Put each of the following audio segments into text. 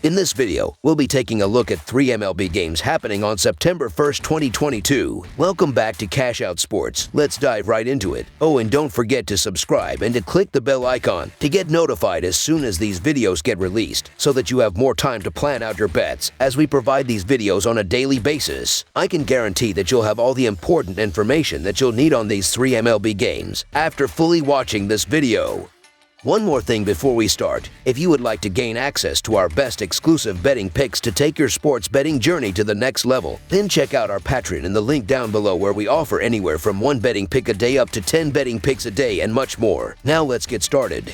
In this video, we'll be taking a look at 3 MLB games happening on September 1st, 2022. Welcome back to Cash Out Sports. Let's dive right into it. Oh, and don't forget to subscribe and to click the bell icon to get notified as soon as these videos get released so that you have more time to plan out your bets as we provide these videos on a daily basis. I can guarantee that you'll have all the important information that you'll need on these 3 MLB games after fully watching this video. One more thing before we start. If you would like to gain access to our best exclusive betting picks to take your sports betting journey to the next level, then check out our Patreon in the link down below where we offer anywhere from 1 betting pick a day up to 10 betting picks a day and much more. Now let's get started.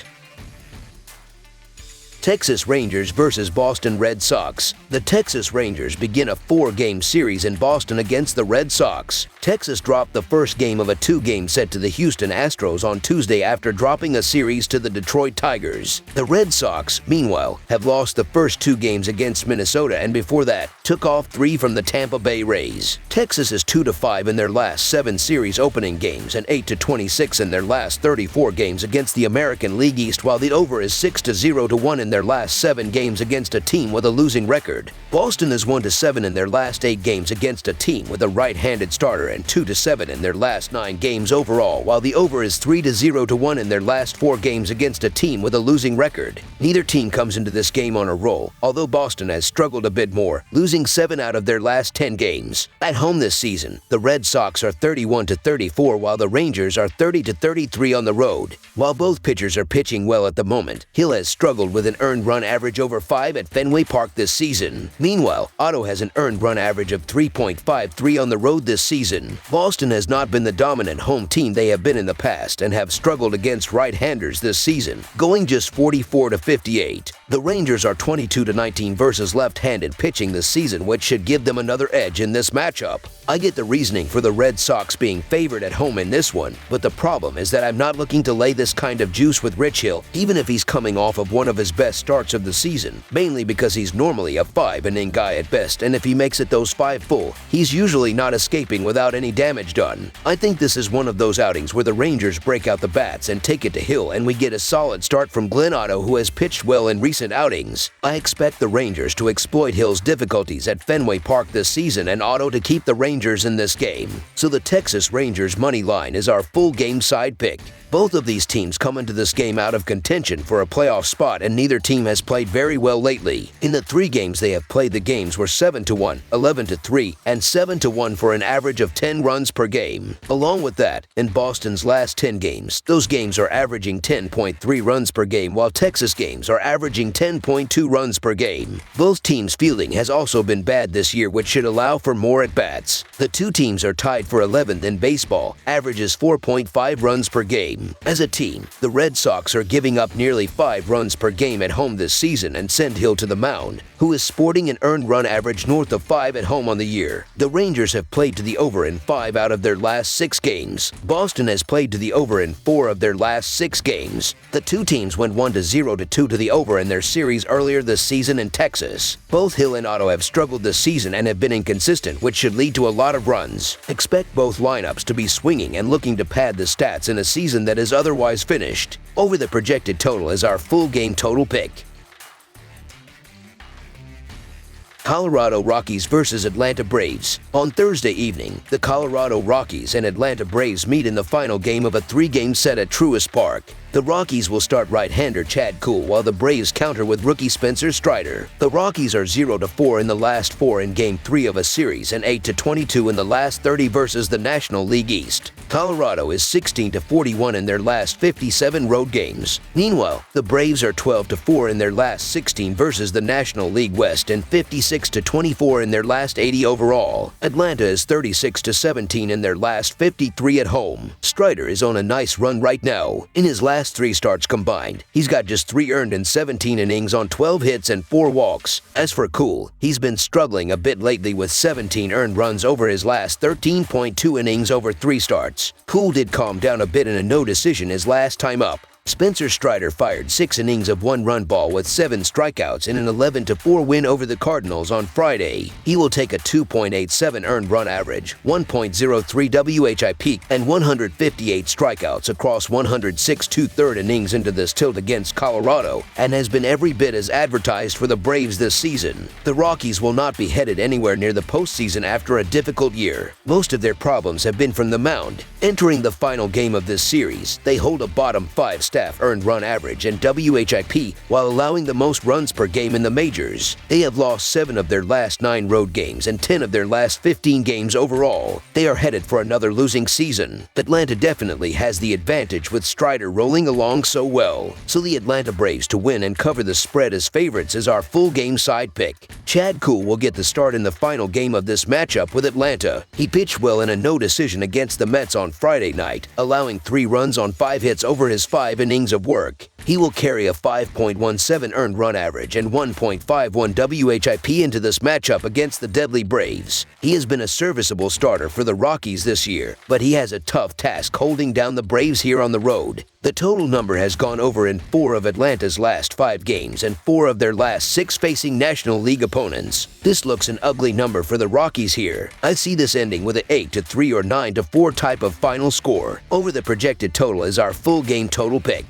Texas Rangers versus Boston Red Sox. The Texas Rangers begin a 4-game series in Boston against the Red Sox. Texas dropped the first game of a 2-game set to the Houston Astros on Tuesday after dropping a series to the Detroit Tigers. The Red Sox, meanwhile, have lost the first 2 games against Minnesota and before that, took off 3 from the Tampa Bay Rays. Texas is 2-5 in their last 7 series opening games and 8-26 in their last 34 games against the American League East, while the over is 6-0-1 in their last 7 games against a team with a losing record. Boston is 1-7 in their last 8 games against a team with a right-handed starter and 2-7 in their last 9 games overall, while the over is 3-0-1 in their last 4 games against a team with a losing record. Neither team comes into this game on a roll, although Boston has struggled a bit more, losing 7 out of their last 10 games. At home this season, the Red Sox are 31-34 while the Rangers are 30-33 on the road. While both pitchers are pitching well at the moment, Hill has struggled with an earned run average over 5 at Fenway Park this season. Meanwhile, Otto has an earned run average of 3.53 on the road this season. Boston has not been the dominant home team they have been in the past and have struggled against right-handers this season, going just 44-58. The Rangers are 22-19 versus left-handed pitching this season, which should give them another edge in this matchup. I get the reasoning for the Red Sox being favored at home in this one, but the problem is that I'm not looking to lay this kind of juice with Rich Hill, even if he's coming off of one of his best starts of the season, mainly because he's normally a 5-inning guy at best, and if he makes it those 5 full, he's usually not escaping without any damage done. I think this is one of those outings where the Rangers break out the bats and take it to Hill, and we get a solid start from Glenn Otto, who has pitched well in recent outings. I expect the Rangers to exploit Hill's difficulties at Fenway Park this season and Otto to keep the Rangers in this game. So the Texas Rangers money line is our full game side pick. Both of these teams come into this game out of contention for a playoff spot, and neither team has played very well lately. In the 3 games they have played, the games were 7-1, 11-3, and 7-1 for an average of 10 runs per game. Along with that, in Boston's last 10 games, those games are averaging 10.3 runs per game, while Texas games are averaging 10.2 runs per game. Both teams' fielding has also been bad this year, which should allow for more at-bats. The 2 teams are tied for 11th in baseball, averages 4.5 runs per game. As a team, the Red Sox are giving up nearly 5 runs per game at home this season and send Hill to the mound, who is sporting an earned run average north of 5 at home on the year. The Rangers have played to the over in 5 out of their last 6 games. Boston has played to the over in 4 of their last 6 games. The 2 teams went 1-0-2 to the over in their series earlier this season in Texas. Both Hill and Otto have struggled this season and have been inconsistent, which should lead to a lot of runs. Expect both lineups to be swinging and looking to pad the stats in a season that is otherwise finished. Over the projected total is our full game total pick. Colorado Rockies versus Atlanta Braves. On Thursday evening, the Colorado Rockies and Atlanta Braves meet in the final game of a 3-game set at Truist Park. The Rockies will start right-hander Chad Kuhl, while the Braves counter with rookie Spencer Strider. The Rockies are 0-4 in the last 4 in Game 3 of a series and 8-22 in the last 30 versus the National League East. Colorado is 16-41 in their last 57 road games. Meanwhile, the Braves are 12-4 in their last 16 versus the National League West and 56-24 in their last 80 overall. Atlanta is 36-17 in their last 53 at home. Strider is on a nice run right now. In his last 3 starts combined, he's got just 3 earned in 17 innings on 12 hits and 4 walks. As for Kuhl, he's been struggling a bit lately with 17 earned runs over his last 13.2 innings over 3 starts. Kuhl did calm down a bit in a no decision his last time up. Spencer Strider fired 6 innings of 1-run ball with 7 strikeouts in an 11-4 win over the Cardinals on Friday. He will take a 2.87 earned run average, 1.03 WHIP, and 158 strikeouts across 106 2/3 innings into this tilt against Colorado, and has been every bit as advertised for the Braves this season. The Rockies will not be headed anywhere near the postseason after a difficult year. Most of their problems have been from the mound. Entering the final game of this series, they hold a bottom 5 staff earned run average and WHIP while allowing the most runs per game in the majors. They have lost 7 of their last 9 road games and 10 of their last 15 games overall. They are headed for another losing season. Atlanta definitely has the advantage with Strider rolling along so well. So the Atlanta Braves to win and cover the spread as favorites is our full game side pick. Chad Kuhl will get the start in the final game of this matchup with Atlanta. He pitched well in a no decision against the Mets on Friday night, allowing 3 runs on 5 hits over his 5 innings of work. He will carry a 5.17 earned run average and 1.51 WHIP into this matchup against the deadly Braves. He has been a serviceable starter for the Rockies this year, but he has a tough task holding down the Braves here on the road. The total number has gone over in 4 of Atlanta's last 5 games and 4 of their last 6 facing National League opponents. This looks an ugly number for the Rockies here. I see this ending with an 8-3 or 9-4 type of final score. Over the projected total is our full game total pick.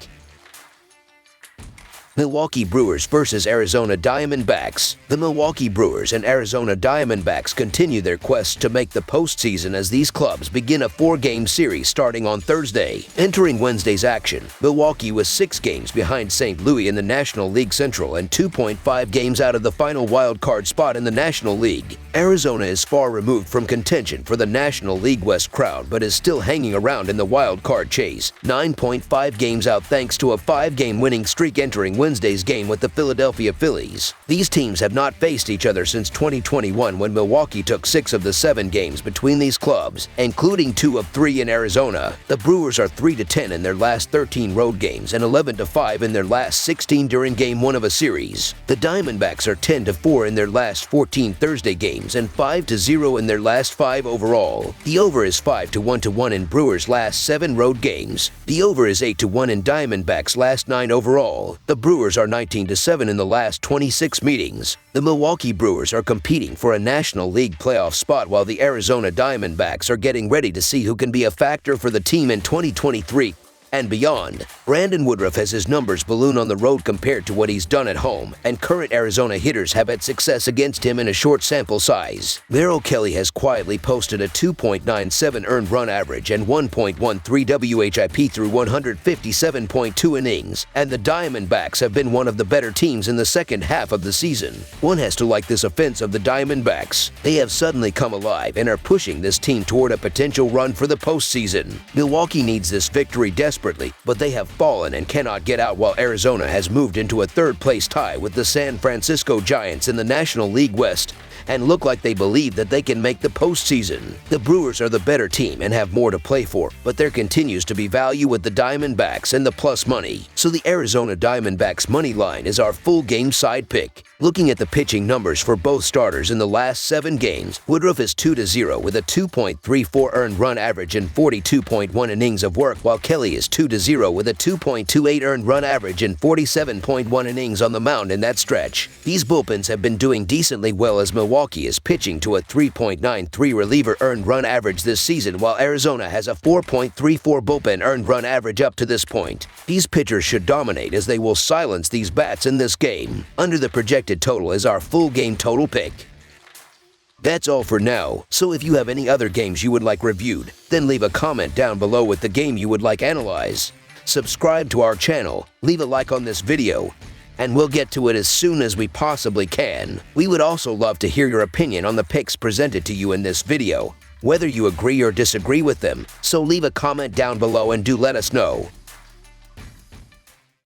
Milwaukee Brewers versus Arizona Diamondbacks. The Milwaukee Brewers and Arizona Diamondbacks continue their quest to make the postseason as these clubs begin a 4-game series starting on Thursday. Entering Wednesday's action, Milwaukee was 6 games behind St. Louis in the National League Central and 2.5 games out of the final wild card spot in the National League. Arizona is far removed from contention for the National League West crown but is still hanging around in the wild card chase, 9.5 games out thanks to a 5-game winning streak entering Wednesday's game with the Philadelphia Phillies. These teams have not faced each other since 2021 when Milwaukee took 6 of the 7 games between these clubs, including 2 of 3 in Arizona. The Brewers are 3-10 in their last 13 road games and 11-5 in their last 16 during Game 1 of a series. The Diamondbacks are 10-4 in their last 14 Thursday games and 5-0 in their last 5 overall. The over is 5-1 in Brewers' last 7 road games. The over is 8-1 in Diamondbacks' last 9 overall. The Brewers are 19-7 in the last 26 meetings. The Milwaukee Brewers are competing for a National League playoff spot while the Arizona Diamondbacks are getting ready to see who can be a factor for the team in 2023 and beyond. Brandon Woodruff has his numbers balloon on the road compared to what he's done at home, and current Arizona hitters have had success against him in a short sample size. Merrill Kelly has quietly posted a 2.97 earned run average and 1.13 WHIP through 157.2 innings, and the Diamondbacks have been one of the better teams in the second half of the season. One has to like this offense of the Diamondbacks. They have suddenly come alive and are pushing this team toward a potential run for the postseason. Milwaukee needs this victory desperately, but they have fallen and cannot get out while Arizona has moved into a 3rd-place tie with the San Francisco Giants in the National League West and look like they believe that they can make the postseason. The Brewers are the better team and have more to play for, but there continues to be value with the Diamondbacks and the plus money. So the Arizona Diamondbacks money line is our full game side pick. Looking at the pitching numbers for both starters in the last 7 games, Woodruff is 2-0 with a 2.34 earned run average and 42.1 innings of work, while Kelly is 2-0 with a 2.28 earned run average and 47.1 innings on the mound in that stretch. These bullpens have been doing decently well as Milwaukee is pitching to a 3.93 reliever earned run average this season, while Arizona has a 4.34 bullpen earned run average up to this point. These pitchers should dominate as they will silence these bats in this game. Under the projected total is our full game total pick. That's all for now, so if you have any other games you would like reviewed, then leave a comment down below with the game you would like analyzed. Subscribe to our channel, leave a like on this video, and we'll get to it as soon as we possibly can. We would also love to hear your opinion on the picks presented to you in this video, whether you agree or disagree with them, so leave a comment down below and do let us know.